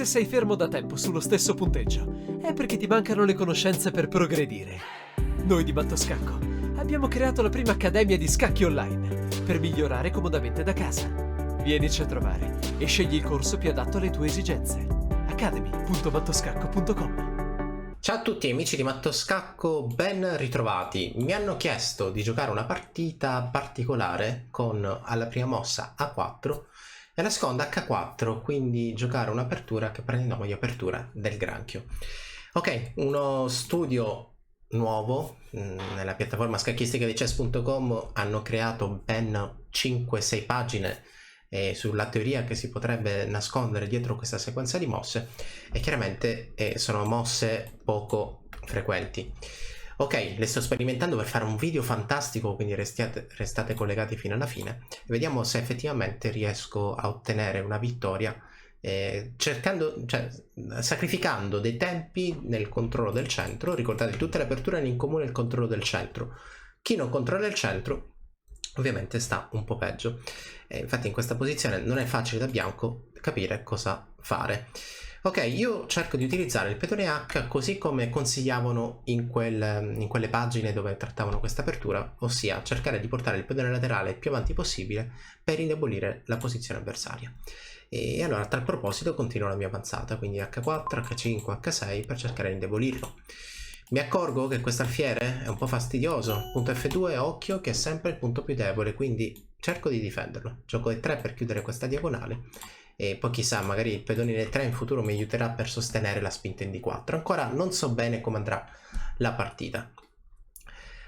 Se sei fermo da tempo sullo stesso punteggio, è perché ti mancano le conoscenze per progredire. Noi di Mattoscacco abbiamo creato la prima accademia di scacchi online per migliorare comodamente da casa. Vienici a trovare e scegli il corso più adatto alle tue esigenze. academy.mattoscacco.com. Ciao a tutti amici di Mattoscacco, ben ritrovati. Mi hanno chiesto di giocare una partita particolare con alla prima mossa A4 e alla seconda H4, quindi giocare un'apertura che prende il nome di apertura del granchio. Ok, uno studio nuovo nella piattaforma scacchistica di chess.com hanno creato ben 5-6 pagine sulla teoria che si potrebbe nascondere dietro questa sequenza di mosse, e chiaramente sono mosse poco frequenti. Ok, le sto sperimentando per fare un video fantastico, quindi restate collegati fino alla fine e vediamo se effettivamente riesco a ottenere una vittoria, sacrificando dei tempi nel controllo del centro. Ricordate, tutte le aperture hanno in comune il controllo del centro. Chi non controlla il centro ovviamente sta un po' peggio. Infatti in questa posizione non è facile da bianco capire cosa fare. Ok, io cerco di utilizzare il pedone H così come consigliavano in quelle pagine dove trattavano questa apertura, ossia cercare di portare il pedone laterale il più avanti possibile per indebolire la posizione avversaria. E allora a tal proposito continuo la mia avanzata, quindi H4, H5, H6 per cercare di indebolirlo. Mi accorgo che questo alfiere è un po' fastidioso. Punto F2, occhio che è sempre il punto più debole, quindi cerco di difenderlo. Gioco E3 per chiudere questa diagonale e poi chissà, magari il pedone in E3 in futuro mi aiuterà per sostenere la spinta in D4. Ancora non so bene come andrà la partita.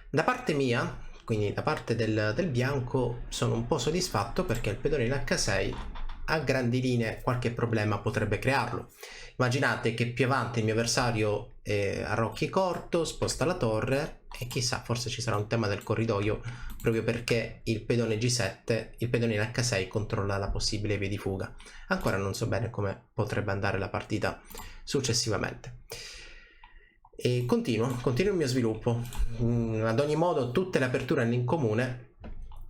Da parte mia, quindi da parte del bianco, sono un po' soddisfatto perché il pedone in H6 a grandi linee qualche problema potrebbe crearlo. Immaginate che più avanti il mio avversario arrocchi corto, sposta la torre e chissà, forse ci sarà un tema del corridoio proprio perché il pedone G7, il pedone in H6 controlla la possibile via di fuga. Ancora non so bene come potrebbe andare la partita successivamente. E continuo il mio sviluppo. Ad ogni modo tutte le aperture hanno in comune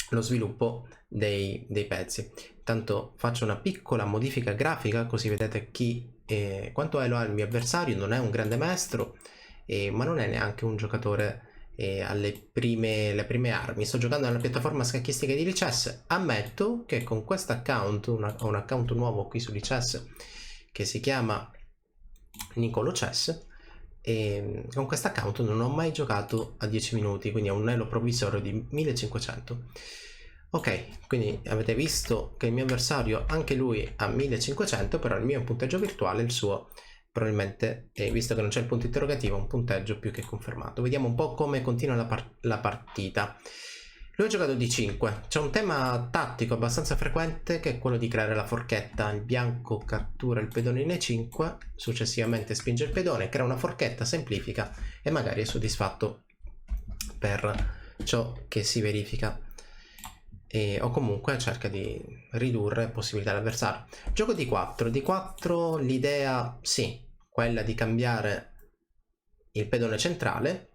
lo sviluppo dei pezzi. Tanto faccio una piccola modifica grafica così vedete quanto elo ha il mio avversario. Non è un grande maestro, ma non è neanche un giocatore alle prime armi. Sto giocando nella piattaforma scacchistica di Lichess. Ammetto che con questo account, ho un account nuovo qui su Lichess che si chiama Nicolo Chess, e con questo account non ho mai giocato a 10 minuti, quindi ho un elo provvisorio di 1500. Ok, quindi avete visto che il mio avversario anche lui ha 1500, però il mio è un punteggio virtuale, il suo probabilmente, visto che non c'è il punto interrogativo, un punteggio più che confermato. Vediamo un po' come continua la partita. Lui ha giocato D5, c'è un tema tattico abbastanza frequente che è quello di creare la forchetta. Il bianco cattura il pedone in E5, successivamente spinge il pedone, crea una forchetta, semplifica e magari è soddisfatto per ciò che si verifica. O comunque cerca di ridurre possibilità all'avversario. Gioco D4, l'idea sì, quella di cambiare il pedone centrale.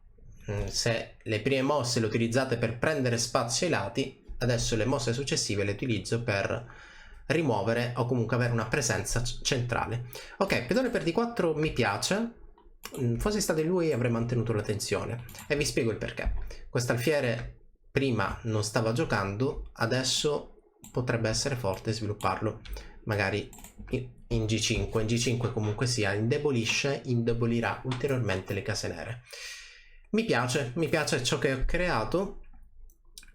Se le prime mosse le utilizzate per prendere spazio ai lati, adesso le mosse successive le utilizzo per rimuovere o comunque avere una presenza centrale. Ok, pedone per D4 mi piace. Fossi stato lui avrei mantenuto la tensione e vi spiego il perché. Quest'alfiere prima non stava giocando, adesso potrebbe essere forte svilupparlo magari in G5. In G5 comunque sia indebolirà ulteriormente le case nere. Mi piace ciò che ho creato.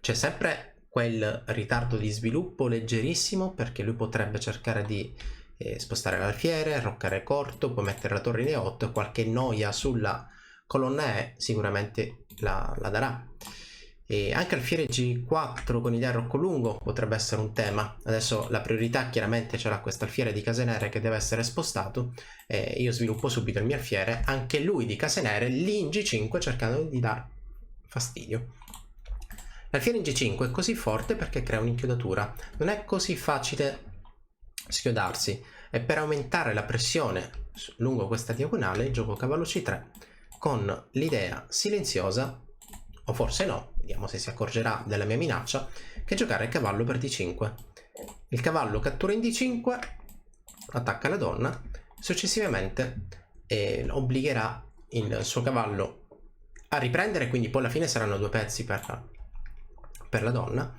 C'è sempre quel ritardo di sviluppo leggerissimo perché lui potrebbe cercare di spostare l'alfiere, arroccare corto, poi mettere la torre in E8 e qualche noia sulla colonna E sicuramente la darà. E anche alfiere G4 con il arrocco lungo potrebbe essere un tema. Adesso la priorità chiaramente ce l'ha questo alfiere di case nere che deve essere spostato, e io sviluppo subito il mio alfiere, anche lui di case nere, lì in G5 cercando di dar fastidio. L'alfiere in G5 è così forte perché crea un'inchiodatura, non è così facile schiodarsi, e per aumentare la pressione lungo questa diagonale gioco cavallo C3 con l'idea silenziosa, o forse no, vediamo se si accorgerà della mia minaccia, che giocare cavallo per D5. Il cavallo cattura in D5, attacca la donna, Successivamente obbligherà il suo cavallo a riprendere, quindi poi alla fine saranno 2 pezzi per la donna,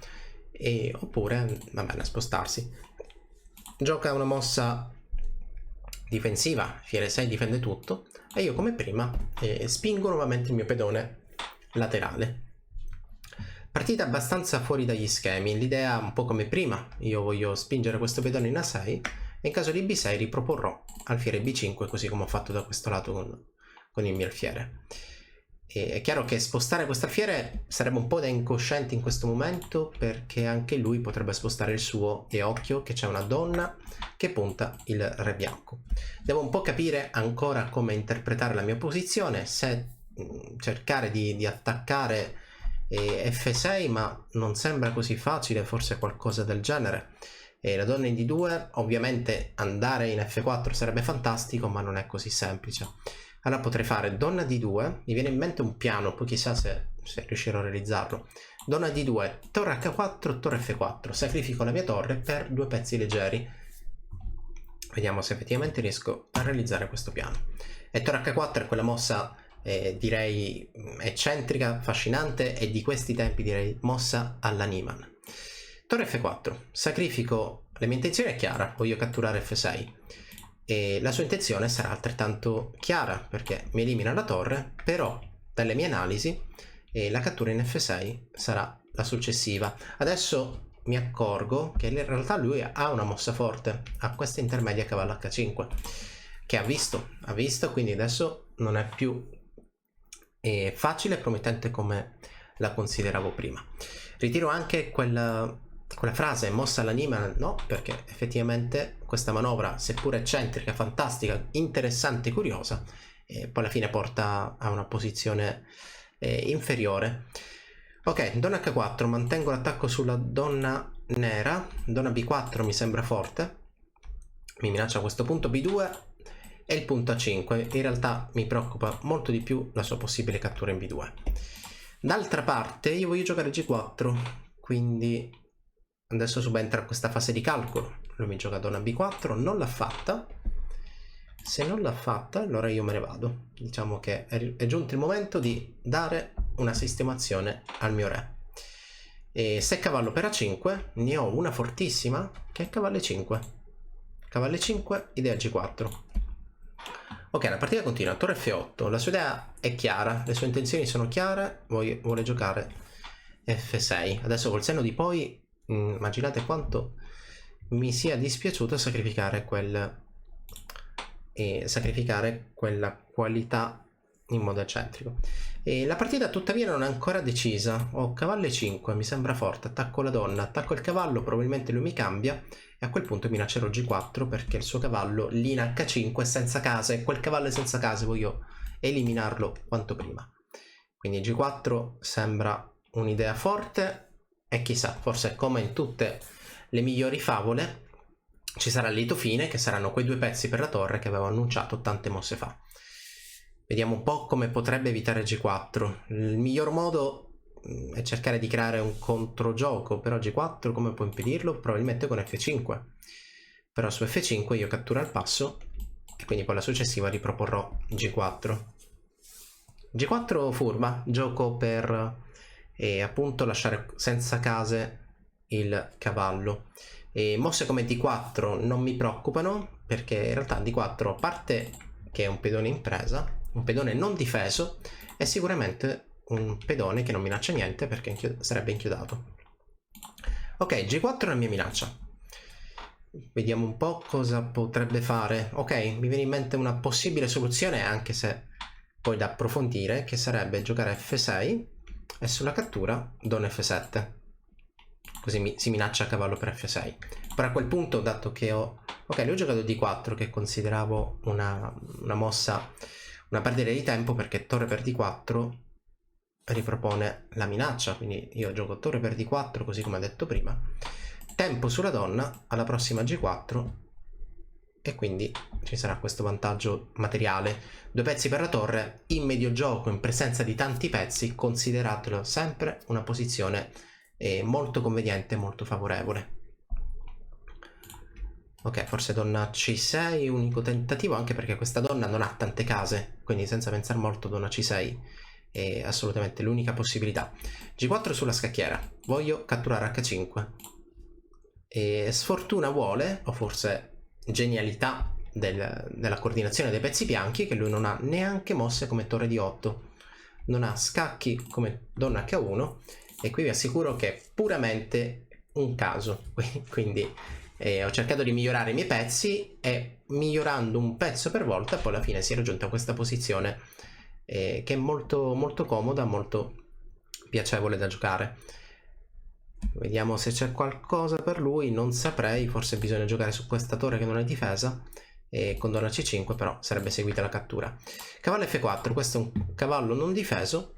oppure va bene a spostarsi. Gioca una mossa difensiva, fiere 6 difende tutto, e io come prima spingo nuovamente il mio pedone laterale. Partita abbastanza fuori dagli schemi, l'idea un po' come prima, io voglio spingere questo pedone in A6 e in caso di B6 riproporrò alfiere B5 così come ho fatto da questo lato con il mio alfiere. E è chiaro che spostare questo alfiere sarebbe un po' da incoscienti in questo momento, perché anche lui potrebbe spostare il suo, e occhio che c'è una donna che punta il re bianco. Devo un po' capire ancora come interpretare la mia posizione, se cercare di attaccare F6, ma non sembra così facile, forse qualcosa del genere. La donna in D2, ovviamente andare in F4 sarebbe fantastico, ma non è così semplice. Allora potrei fare donna D2, mi viene in mente un piano, poi chissà se riuscirò a realizzarlo. Donna D2, torre H4, torre F4, sacrifico la mia torre per 2 pezzi leggeri. Vediamo se effettivamente riesco a realizzare questo piano. E torre H4 è quella mossa direi eccentrica, affascinante, e di questi tempi direi mossa alla Niemann. Torre F4, sacrifico, la mia intenzione è chiara, voglio catturare F6 e la sua intenzione sarà altrettanto chiara perché mi elimina la torre, però dalle mie analisi la cattura in F6 sarà la successiva. Adesso mi accorgo che in realtà lui ha una mossa forte, ha questa intermedia cavallo H5 che ha visto, quindi adesso non è più facile e promettente come la consideravo prima. Ritiro anche quella frase mossa alla Niemann, no, perché effettivamente questa manovra, seppur eccentrica, fantastica, interessante e curiosa, poi alla fine porta a una posizione inferiore. Ok, donna H4, mantengo l'attacco sulla donna nera, donna B4 mi sembra forte, mi minaccia a questo punto B2 e il punto A5, in realtà mi preoccupa molto di più la sua possibile cattura in B2. D'altra parte io voglio giocare G4, quindi adesso subentra questa fase di calcolo. Lui mi gioca donna B4, non l'ha fatta. Se non l'ha fatta, allora io me ne vado. Diciamo che è giunto il momento di dare una sistemazione al mio re. E se cavallo per A5, ne ho una fortissima che è cavallo E5. Cavallo E5, idea G4. Ok, la partita continua, torre F8, la sua idea è chiara, le sue intenzioni sono chiare, vuole giocare F6. Adesso col senno di poi, immaginate quanto mi sia dispiaciuto sacrificare quella qualità in modo eccentrico. E la partita tuttavia non è ancora decisa, ho cavallo E5, mi sembra forte, attacco la donna, attacco il cavallo, probabilmente lui mi cambia e a quel punto minaccerò G4 perché il suo cavallo lì in H5 è senza case e quel cavallo è senza case, voglio eliminarlo quanto prima. Quindi G4 sembra un'idea forte e chissà, forse come in tutte le migliori favole ci sarà il lieto fine, che saranno quei 2 pezzi per la torre che avevo annunciato tante mosse fa. Vediamo un po' come potrebbe evitare G4. Il miglior modo è cercare di creare un controgioco, però G4 come può impedirlo? Probabilmente con F5. Però su F5 io catturo al passo e quindi poi la successiva riproporrò G4. G4 furba, gioco per appunto lasciare senza case il cavallo. Mosse come D4 non mi preoccupano perché in realtà D4, a parte che è un pedone in presa, un pedone non difeso, è sicuramente un pedone che non minaccia niente perché sarebbe inchiodato. Ok, G4 è la mia minaccia. Vediamo un po' cosa potrebbe fare. Ok, mi viene in mente una possibile soluzione, anche se poi da approfondire, che sarebbe giocare F6 e sulla cattura donna F7. Così si minaccia cavallo per F6. Però a quel punto, dato che ho... Ok, lui ho giocato D4, che consideravo una mossa, una perdita di tempo, perché torre per D4 ripropone la minaccia. Quindi io gioco torre per D4, così come ho detto prima. Tempo sulla donna, alla prossima G4, e quindi ci sarà questo vantaggio materiale. 2 pezzi per la torre, in medio gioco, in presenza di tanti pezzi, consideratelo sempre una posizione molto conveniente, molto favorevole. Ok, forse donna C6, unico tentativo, anche perché questa donna non ha tante case, quindi senza pensare molto donna C6 è assolutamente l'unica possibilità. G4 sulla scacchiera, voglio catturare H5. E sfortuna vuole, o forse genialità della coordinazione dei pezzi bianchi, che lui non ha neanche mosse come torre di 8, non ha scacchi come donna H1, e qui vi assicuro che è puramente un caso, quindi ho cercato di migliorare i miei pezzi e migliorando un pezzo per volta poi alla fine si è raggiunta questa posizione che è molto, molto comoda, molto piacevole da giocare. Vediamo se c'è qualcosa per lui, non saprei, forse bisogna giocare su questa torre che non è difesa e con donna C5 però sarebbe seguita la cattura. Cavallo F4, questo è un cavallo non difeso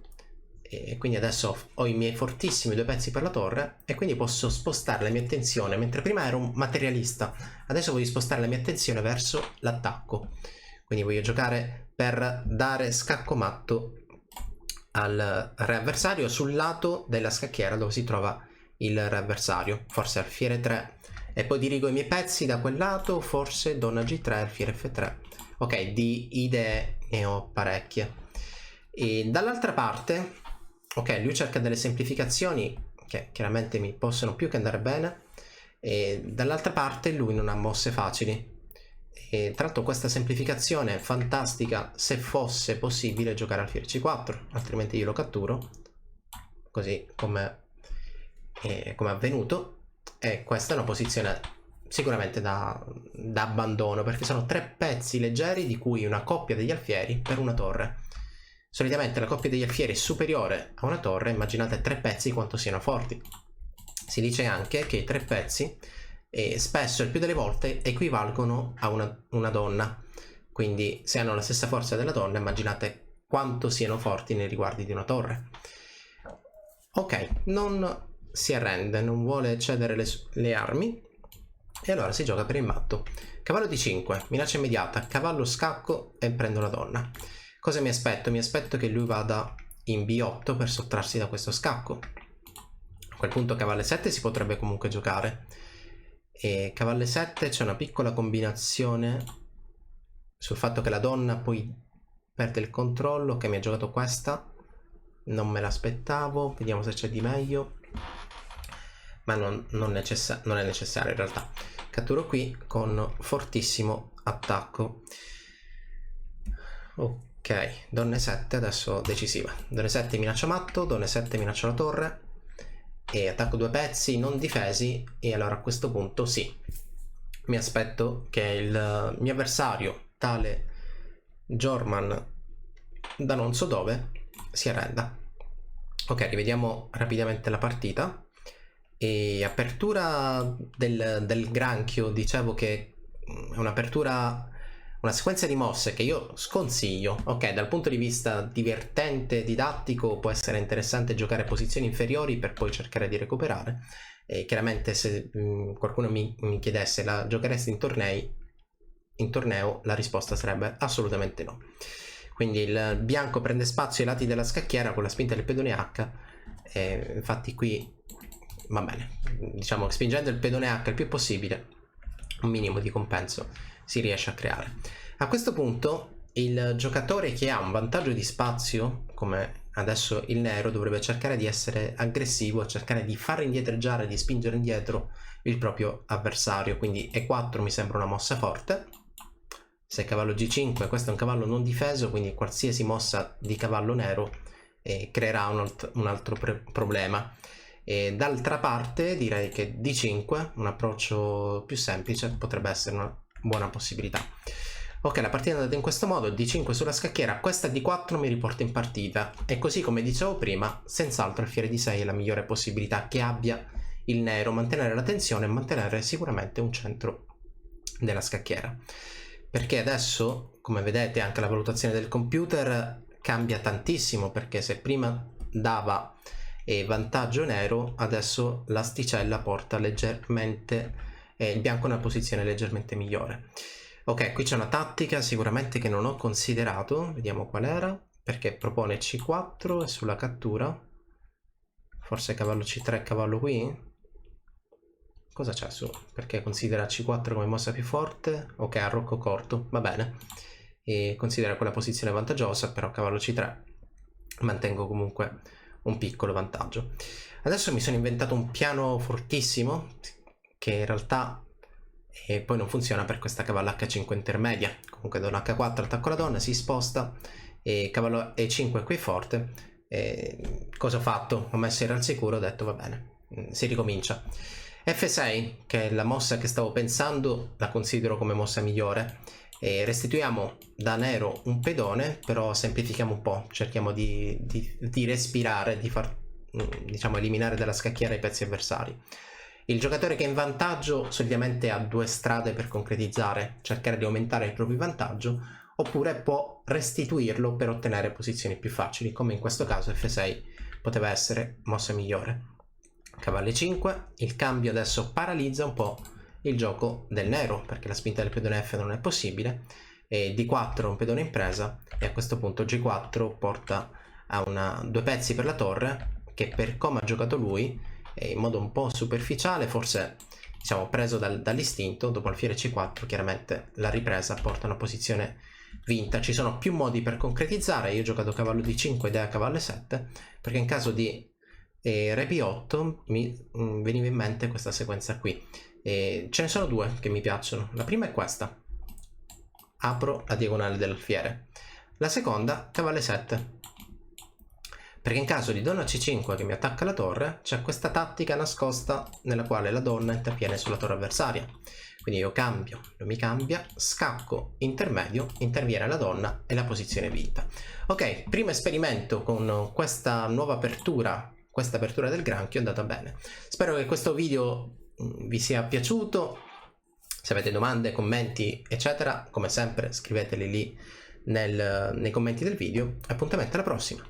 e quindi adesso ho i miei fortissimi due pezzi per la torre e quindi posso spostare la mia attenzione, mentre prima ero un materialista, adesso voglio spostare la mia attenzione verso l'attacco, quindi voglio giocare per dare scacco matto al re avversario sul lato della scacchiera dove si trova il re avversario, forse alfiere 3 e poi dirigo i miei pezzi da quel lato, forse donna G3, alfiere F3. Ok, di idee ne ho parecchie. E dall'altra parte, ok, lui cerca delle semplificazioni che chiaramente mi possono più che andare bene, e dall'altra parte lui non ha mosse facili. E tra l'altro questa semplificazione è fantastica se fosse possibile giocare alfiere C4, altrimenti io lo catturo, così come è avvenuto, e questa è una posizione sicuramente da abbandono, perché sono tre pezzi leggeri di cui una coppia degli alfieri per una torre. Solitamente la coppia degli alfieri è superiore a una torre, immaginate tre pezzi quanto siano forti. Si dice anche che i tre pezzi spesso, il più delle volte, equivalgono a una donna, quindi se hanno la stessa forza della donna immaginate quanto siano forti nei riguardi di una torre. Ok, non si arrende, non vuole cedere le armi e allora si gioca per il matto. Cavallo D5, minaccia immediata, cavallo scacco e prendo la donna. Cosa mi aspetto? Mi aspetto che lui vada in B8 per sottrarsi da questo scacco. A quel punto cavallo 7 si potrebbe comunque giocare. E cavallo 7 c'è una piccola combinazione sul fatto che la donna poi perde il controllo, che mi ha giocato questa. Non me l'aspettavo, vediamo se c'è di meglio. Ma non è necessario in realtà. Catturo qui con fortissimo attacco. Ok, donne 7 adesso decisiva. Donne 7 minaccia matto, donne 7 minaccia la torre e attacco due pezzi non difesi e allora a questo punto sì, mi aspetto che il mio avversario, tale Jorman da non so dove, si arrenda. Ok, rivediamo rapidamente la partita. E apertura del granchio, dicevo che è un'apertura, una sequenza di mosse che io sconsiglio. Ok, dal punto di vista divertente, didattico, può essere interessante giocare posizioni inferiori per poi cercare di recuperare. E chiaramente se qualcuno mi chiedesse la giocheresti in torneo, la risposta sarebbe assolutamente no. Quindi il bianco prende spazio ai lati della scacchiera con la spinta del pedone H e infatti qui va bene, diciamo che spingendo il pedone H il più possibile un minimo di compenso si riesce a creare. A questo punto il giocatore che ha un vantaggio di spazio come adesso il nero dovrebbe cercare di essere aggressivo, cercare di far indietreggiare, di spingere indietro il proprio avversario, quindi E4 mi sembra una mossa forte. Se cavallo G5, questo è un cavallo non difeso, quindi qualsiasi mossa di cavallo nero creerà un altro problema. E d'altra parte direi che D5, un approccio più semplice, potrebbe essere una buona possibilità. Ok, la partita è andata in questo modo, D5 sulla scacchiera, questa D4 mi riporta in partita e così come dicevo prima, senz'altro alfiere D6 è la migliore possibilità che abbia il nero, mantenere la tensione e mantenere sicuramente un centro della scacchiera. Perché adesso, come vedete, anche la valutazione del computer cambia tantissimo, perché se prima dava vantaggio nero, adesso l'asticella porta leggermente il bianco in una posizione leggermente migliore. Ok, qui c'è una tattica sicuramente che non ho considerato, vediamo qual era, perché propone C4 e sulla cattura, forse cavallo C3, cavallo qui, Cosa c'è su? Perché considera C4 come mossa più forte? Ok, arrocco corto, va bene. E considera quella posizione vantaggiosa, però cavallo C3 mantengo comunque un piccolo vantaggio. Adesso mi sono inventato un piano fortissimo che in realtà poi non funziona per questa cavallo H5 intermedia. Comunque donna H4 attacco la donna, si sposta e cavallo E5 qui forte. Cosa ho fatto? Ho messo il re al sicuro, ho detto va bene, si ricomincia. F6, che è la mossa che stavo pensando, la considero come mossa migliore. Restituiamo da nero un pedone, però semplifichiamo un po', cerchiamo di respirare, di far, diciamo, eliminare dalla scacchiera i pezzi avversari. Il giocatore che è in vantaggio solitamente ha due strade per concretizzare: cercare di aumentare il proprio vantaggio, oppure può restituirlo per ottenere posizioni più facili, come in questo caso F6 poteva essere mossa migliore. Cavallo 5, il cambio adesso paralizza un po' il gioco del nero, perché la spinta del pedone F non è possibile, e D4 un pedone in presa, e a questo punto G4 porta a due pezzi per la torre, che per come ha giocato lui, in modo un po' superficiale, forse diciamo preso dall'istinto, dopo alfiere C4 chiaramente la ripresa porta a una posizione vinta. Ci sono più modi per concretizzare, io ho giocato cavallo D5 idea cavallo 7, perché in caso di re P8 mi veniva in mente questa sequenza qui. Ce ne sono due che mi piacciono. La prima è questa: apro la diagonale dell'alfiere. La seconda, cavallo 7, perché in caso di donna C5 che mi attacca la torre, c'è questa tattica nascosta nella quale la donna interviene sulla torre avversaria. Quindi io cambio, lui mi cambia, scacco intermedio, interviene la donna e la posizione è vinta. Ok, primo esperimento con questa nuova apertura, questa apertura del granchio è andata bene. Spero che questo video vi sia piaciuto. Se avete domande, commenti eccetera, come sempre scriveteli lì nei commenti del video. Appuntamento alla prossima.